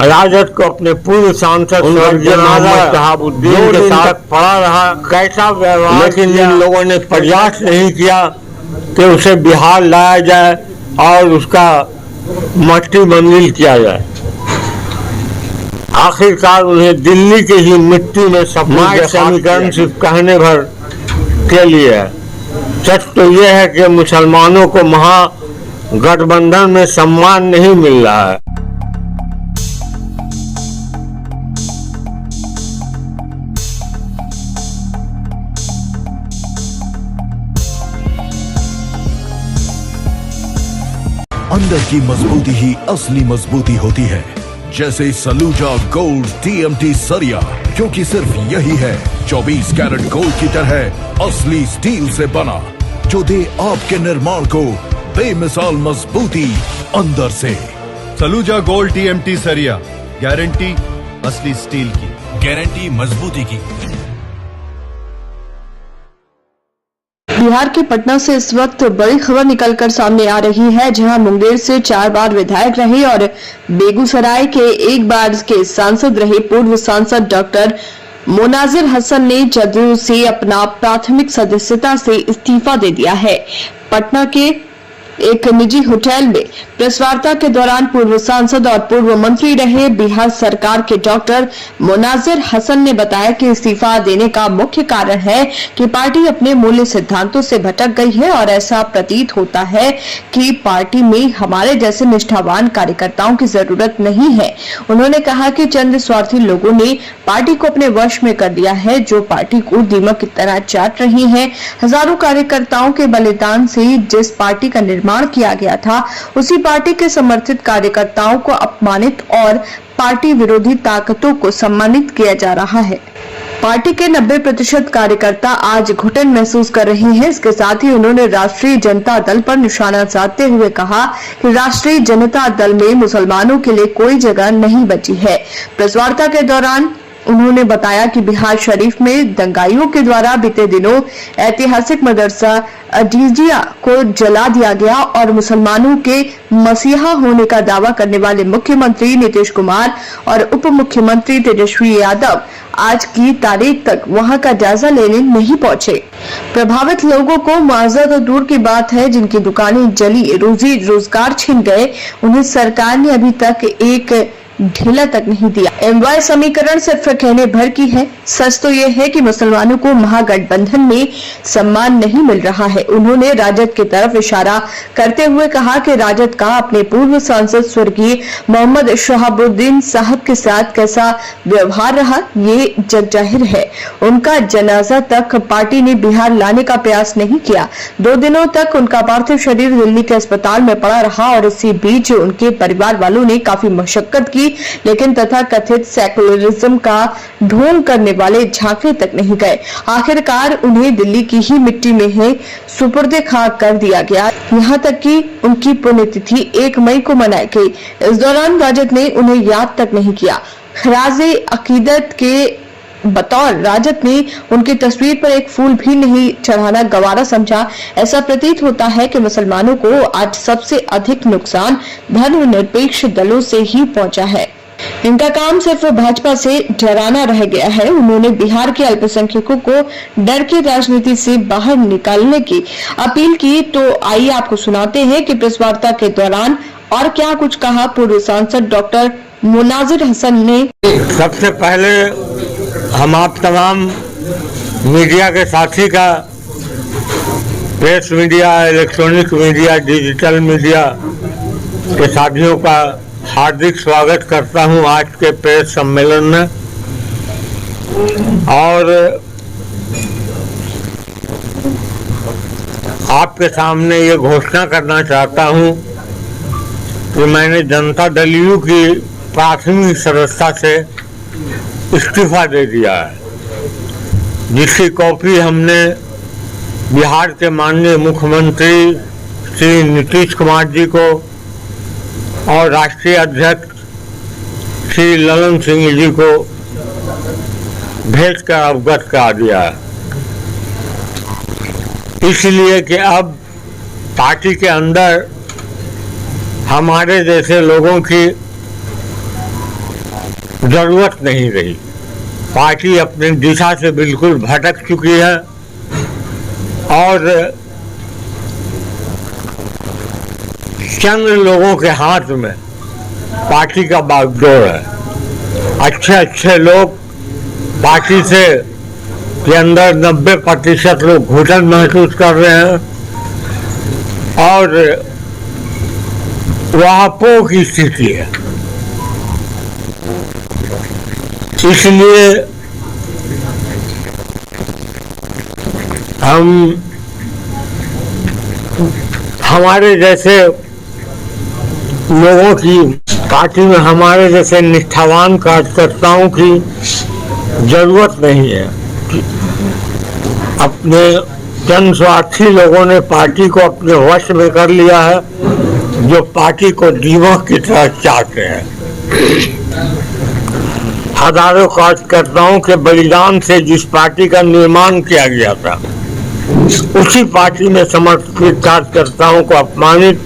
राजद को अपने पूर्व सांसद शहाबुद्दीन के साथ पड़ा रहा, कैसा व्यवहार, लेकिन इन लोगों ने प्रयास नहीं किया कि उसे बिहार लाया जाए और उसका मट्टी मंजिल किया जाए। आखिरकार उन्हें दिल्ली की ही मिट्टी में समाज समीकरण सिर्फ कहने भर के लिए है। सच तो यह है कि मुसलमानों को महागठबंधन में सम्मान नहीं मिल रहा है। अंदर की मजबूती ही असली मजबूती होती है, जैसे सलूजा गोल्ड TMT सरिया, क्योंकि सिर्फ यही है 24 कैरेट गोल्ड की तरह असली स्टील से बना, जो दे आपके निर्माण को बेमिसाल मजबूती अंदर से। सलूजा गोल्ड TMT सरिया, गारंटी असली स्टील की, गारंटी मजबूती की। बिहार के पटना से इस वक्त बड़ी खबर निकलकर सामने आ रही है, जहां मुंगेर से 4 बार विधायक रहे और बेगूसराय के 1 बार के सांसद रहे पूर्व सांसद डॉक्टर मोनाजिर हसन ने जदयू से अपना प्राथमिक सदस्यता से इस्तीफा दे दिया है। पटना के एक निजी होटल में प्रेस वार्ता के दौरान पूर्व सांसद और पूर्व मंत्री रहे बिहार सरकार के डॉक्टर मोनाजिर हसन ने बताया कि इस्तीफा देने का मुख्य कारण है कि पार्टी अपने मूल्य सिद्धांतों से भटक गई है और ऐसा प्रतीत होता है कि पार्टी में हमारे जैसे निष्ठावान कार्यकर्ताओं की जरूरत नहीं है। उन्होंने कहा कि चंद स्वार्थी लोगों ने पार्टी को अपने वश में कर लिया है, जो पार्टी को दीमक की तरह चाट रही है। हजारों कार्यकर्ताओं के बलिदान से जिस पार्टी का निर्माण किया गया था, उसी पार्टी के समर्थित कार्यकर्ताओं को अपमानित और पार्टी विरोधी ताकतों को सम्मानित किया जा रहा है। पार्टी के 90% कार्यकर्ता आज घुटन महसूस कर रहे हैं। इसके साथ ही उन्होंने राष्ट्रीय जनता दल पर निशाना साधते हुए कहा कि राष्ट्रीय जनता दल में मुसलमानों के लिए कोई जगह नहीं बची है। प्रेस वार्ता के दौरान उन्होंने बताया कि बिहार शरीफ में दंगाइयों के द्वारा बीते दिनों ऐतिहासिक मदरसा अजीजिया को जला दिया गया और मुसलमानों के मसीहा होने का दावा करने वाले मुख्यमंत्री नीतीश कुमार और उप मुख्यमंत्री तेजस्वी यादव आज की तारीख तक वहां का जायजा लेने नहीं पहुंचे। प्रभावित लोगों को मुआवजा तो दूर की बात है, जिनकी दुकानें जली, रोजी रोजगार छिन गए, उन्हें सरकार ने अभी तक एक ढीला तक नहीं दिया। MY समीकरण सिर्फ कहने भर की है। सच तो यह है कि मुसलमानों को महागठबंधन में सम्मान नहीं मिल रहा है। उन्होंने राजद की तरफ इशारा करते हुए कहा कि राजद का अपने पूर्व सांसद स्वर्गीय मोहम्मद शहाबुद्दीन साहब के साथ कैसा व्यवहार रहा, ये जग जाहिर है। उनका जनाजा तक पार्टी ने बिहार लाने का प्रयास नहीं किया। 2 दिनों तक उनका पार्थिव शरीर दिल्ली के अस्पताल में पड़ा रहा और इसी बीच उनके परिवार वालों ने काफी मशक्कत की, लेकिन तथाकथित सेकुलरिज्म का ढोंग करने वाले झांकने तक नहीं गए। आखिरकार उन्हें दिल्ली की ही मिट्टी में ही सुपुर्दे खाक कर दिया गया। यहाँ तक कि उनकी पुण्यतिथि 1 मई को मनाई गई। इस दौरान राजद ने उन्हें याद तक नहीं किया। खराजे अकीदत के बतौर राजद ने उनकी तस्वीर पर एक फूल भी नहीं चढ़ाना गवारा समझा। ऐसा प्रतीत होता है कि मुसलमानों को आज सबसे अधिक नुकसान धर्मनिरपेक्ष दलों से ही पहुंचा है। इनका काम सिर्फ भाजपा से डराना रह गया है। उन्होंने बिहार के अल्पसंख्यकों को डर की राजनीति से बाहर निकालने की अपील की। तो आइए आपको सुनाते हैं कि प्रेस वार्ता के दौरान और क्या कुछ कहा पूर्व सांसद डॉक्टर मोनाजिर हसन ने। सबसे पहले हम आप तमाम मीडिया के साथी का, press media, electronic media, digital media के साथियों का हार्दिक स्वागत करता हूं आज के प्रेस सम्मेलन में। और आपके सामने ये घोषणा करना चाहता हूं कि मैंने जनता दल यू की प्राथमिक सदस्यता से इस्तीफा दे दिया है, जिसकी कॉपी हमने बिहार के माननीय मुख्यमंत्री श्री नीतीश कुमार जी को और राष्ट्रीय अध्यक्ष श्री ललन सिंह जी को भेजकर अवगत करा दिया है। इसलिए कि अब पार्टी के अंदर हमारे जैसे लोगों की जरूरत नहीं रही। पार्टी अपनी दिशा से बिल्कुल भटक चुकी है और चंद लोगों के हाथ में पार्टी का बागडोर है। अच्छे लोग पार्टी से के अंदर 90% लोग घुटन महसूस कर रहे हैं और वहां की स्थिति है। इसलिए हमारे जैसे लोगों की पार्टी में, हमारे जैसे निष्ठावान कार्यकर्ताओं की जरूरत नहीं है। अपने जन स्वार्थी लोगों ने पार्टी को अपने वश में कर लिया है, जो पार्टी को दीमक की तरह चाहते हैं। हजारों कार्यकर्ताओं के बलिदान से जिस पार्टी का निर्माण किया गया था, उसी पार्टी में समर्पित कार्यकर्ताओं को अपमानित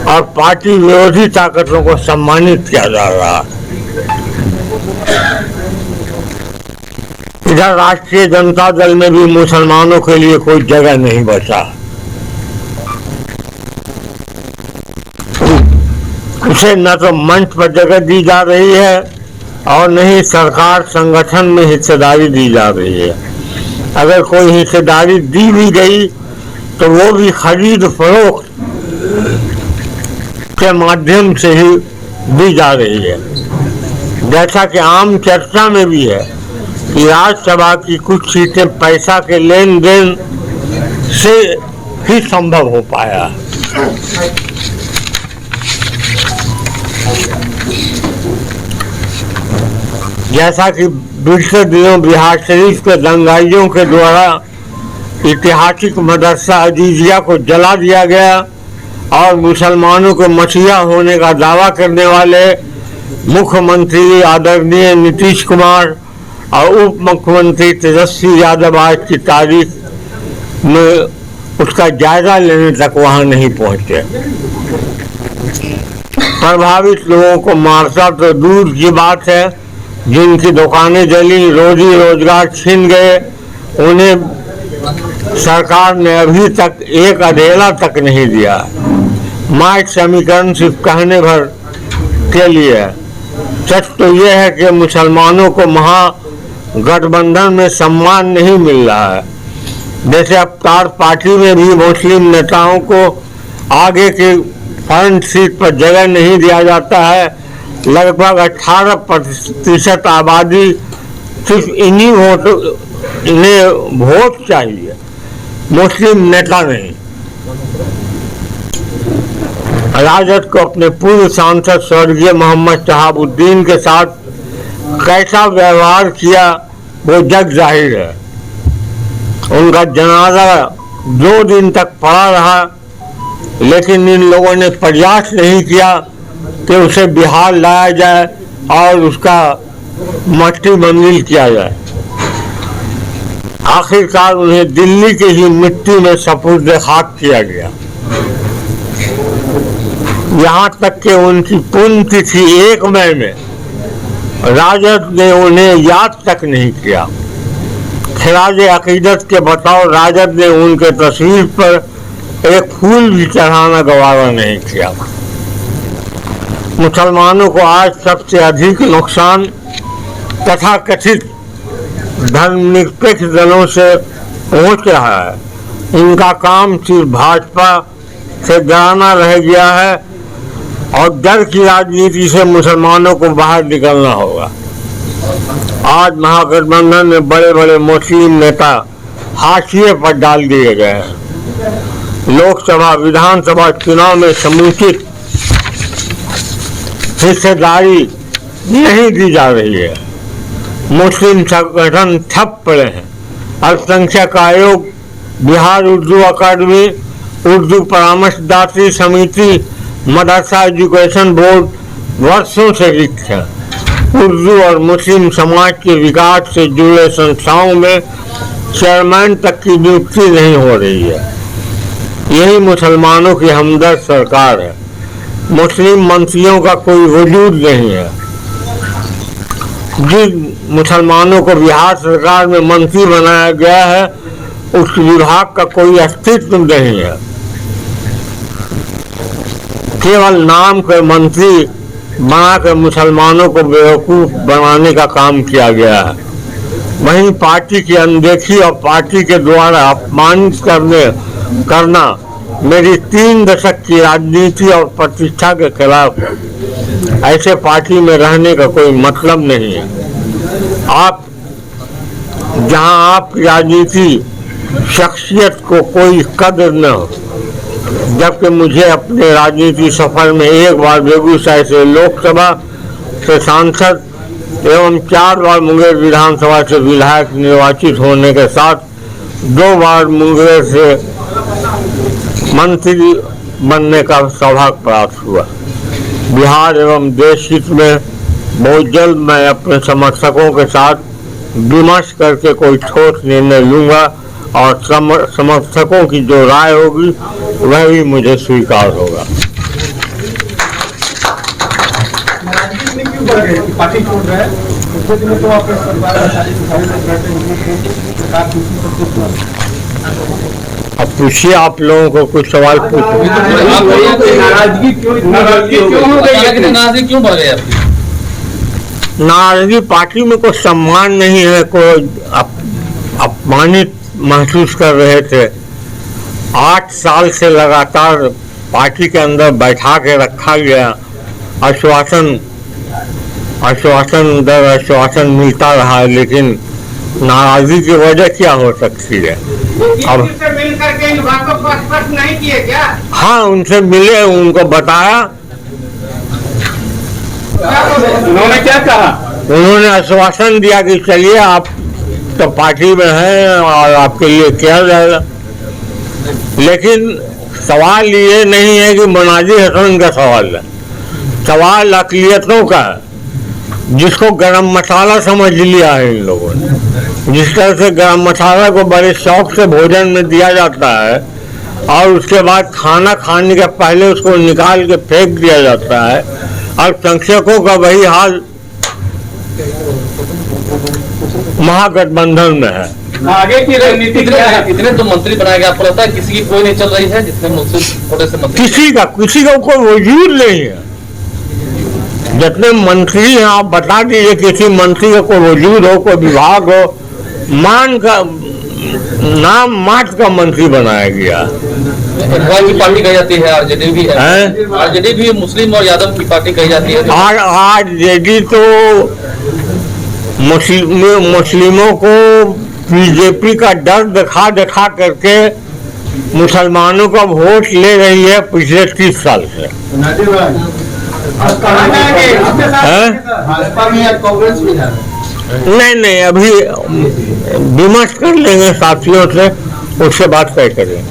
और पार्टी विरोधी ताकतों को सम्मानित किया जा रहा है। इधर राष्ट्रीय जनता दल में भी मुसलमानों के लिए कोई जगह नहीं बचा। उसे न तो मंच पर जगह दी जा रही है और न ही सरकार संगठन में हिस्सेदारी दी जा रही है। अगर कोई हिस्सेदारी दी भी गई तो वो भी खरीद फरोख्त के माध्यम से ही दी जा रही है। जैसा कि आम चर्चा में भी है कि राज्यसभा की कुछ सीटें पैसा के लेन देन से ही संभव हो पाया। जैसा कि पिछले दिनों बिहार शरीफ के दंगाइयों के द्वारा ऐतिहासिक मदरसा अजीजिया को जला दिया गया और मुसलमानों को मसीहा होने का दावा करने वाले मुख्यमंत्री आदरणीय नीतीश कुमार और उप मुख्यमंत्री तेजस्वी यादव आज की तारीख में उसका जायजा लेने तक वहां नहीं पहुंचे। प्रभावित लोगों को मारता तो दूर की बात है, जिनकी दुकानें जली, रोजी रोजगार छीन गए, उन्हें सरकार ने अभी तक एक अधेला तक नहीं दिया। माइक समीकरण सिर्फ कहने भर के लिए है। सच तो यह है कि मुसलमानों को महागठबंधन में सम्मान नहीं मिल रहा है। जैसे अवतार पार्टी में भी मुस्लिम नेताओं को आगे की फ्रंट सीट पर जगह नहीं दिया जाता है। लगभग 18% आबादी सिर्फ इन्हीं वोट चाहिए, मुस्लिम नेता नहीं। राजद को अपने पूर्व सांसद स्वर्गीय मोहम्मद शहाबुद्दीन के साथ कैसा व्यवहार किया वो जग जाहिर है। उनका जनाजा 2 दिन तक पड़ा रहा, लेकिन इन लोगों ने प्रयास नहीं किया कि उसे बिहार लाया जाए और उसका मट्टी मंजिल किया जाए। आखिरकार उन्हें दिल्ली की ही मिट्टी में सपुर्द खाक किया गया। यहाँ तक कि उनकी पुण्यतिथि 1 मई में राजद ने उन्हें याद तक नहीं किया। खिराज अकीदत के बतौर राजद ने उनके तस्वीर पर एक फूल भी चढ़ाना गवारा नहीं किया। मुसलमानों को आज सबसे अधिक नुकसान तथा कथित धर्मनिरपेक्ष दलों से पहुंच रहा है। इनका काम सिर्फ भाजपा से डराना रह गया है और डर की राजनीति से मुसलमानों को बाहर निकलना होगा। आज महागठबंधन में बड़े बड़े मुस्लिम नेता हाशिए पर डाल दिए गए हैं। लोकसभा विधानसभा चुनाव में समुचित हिस्सेदारी नहीं दी जा रही है। मुस्लिम संगठन ठप पड़े हैं। अल्पसंख्यक आयोग, बिहार उर्दू अकादमी, उर्दू परामर्शदात्री समिति, मदरसा एजुकेशन बोर्ड वर्षों से रिक्त है। उर्दू और मुस्लिम समाज के विकास से जुड़े संस्थाओं में चेयरमैन तक की नियुक्ति नहीं हो रही है। यही मुसलमानों की हमदर्द सरकार है। मुस्लिम मंत्रियों का कोई वजूद नहीं है। जिन मुसलमानों को बिहार सरकार में मंत्री बनाया गया है उस विभाग का कोई अस्तित्व नहीं है। केवल नाम के मंत्री बना कर मुसलमानों को बेवकूफ बनाने का काम किया गया है। वहीं पार्टी की अनदेखी और पार्टी के द्वारा अपमानित करना मेरी 3 दशक की राजनीति और प्रतिष्ठा के खिलाफ है। ऐसे पार्टी में रहने का कोई मतलब नहीं है। आप जहां आपकी राजनीति शख्सियत को कोई कदर न हो, जबकि मुझे अपने राजनीति सफर में एक बार बेगूसराय से लोकसभा से सांसद एवं 4 बार मुंगेर विधानसभा से विधायक निर्वाचित होने के साथ 2 बार मुंगेर से मंत्री बनने का सौभाग्य प्राप्त हुआ। बिहार एवं देश हित में बहुत जल्द मैं अपने समर्थकों के साथ विमर्श करके कोई ठोस निर्णय लूंगा और समर्थकों की जो राय होगी वह भी मुझे स्वीकार होगा। पार्टी छोड़ रहा है तो आप अब पूछिए, आप लोगों को कुछ सवाल पूछिए। नाराजगी क्यों हो गई? नाराजगी क्यों बढ़ गई आपकी? नाराजगी पार्टी में कोई सम्मान नहीं है, कोई अपमानित महसूस कर रहे थे। 8 साल से लगातार पार्टी के अंदर बैठा के रखा गया, आश्वासन दर आश्वासन मिलता रहा, लेकिन नाराजगी की वजह क्या हो सकती है? अब मिल करके इन बातों को स्पष्ट नहीं किए क्या? हाँ, उनसे मिले, उनको बताया। उन्होंने क्या कहा? उन्होंने आश्वासन दिया कि चलिए आप तो पार्टी में हैं और आपके लिए किया जाएगा। लेकिन सवाल ये नहीं है कि मुनाजी हसन का सवाल है, सवाल अक़लियतों का है, जिसको गरम मसाला समझ लिया है इन लोगों ने। जिस तरह से गरम मसाला को बड़े शौक से भोजन में दिया जाता है और उसके बाद खाना खाने के पहले उसको निकाल के फेंक दिया जाता है, और संक्षेपों का वही हाल महागठबंधन में है। आगे की रणनीति क्या है? कितने तो मंत्री बनाया गया, आपको लगता है किसी की कोई नहीं चल रही है जिसमें छोटे से मंत्री? किसी का कोई वजूद नहीं है। जितने मंत्री हैं आप बता दीजिए, किसी मंत्री का कोई वजूद हो, कोई विभाग हो, नाम मात्र का मंत्री बनाया गया। की पार्टी कही जाती है, आरजेडी भी है, आरजेडी भी मुस्लिम और यादव की पार्टी कही जाती है। आरजेडी तो मुस्लिमों को बीजेपी का डर दिखा करके मुसलमानों का वोट ले रही है पिछले 30 साल से। भाजपा में या कांग्रेस में? नहीं, अभी विमर्श कर लेंगे साथियों से, उससे बात तय करेंगे।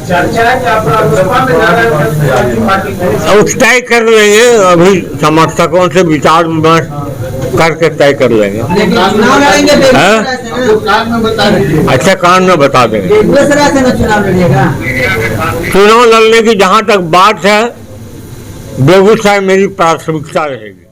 उस तय कर लेंगे, अभी समर्थकों से विचार विमर्श करके तय कर लेंगे। अच्छा, कान में बता देंगे। चुनाव लड़ने की जहाँ तक बात है, बेगूसराय मेरी प्राथमिकता रहेगी।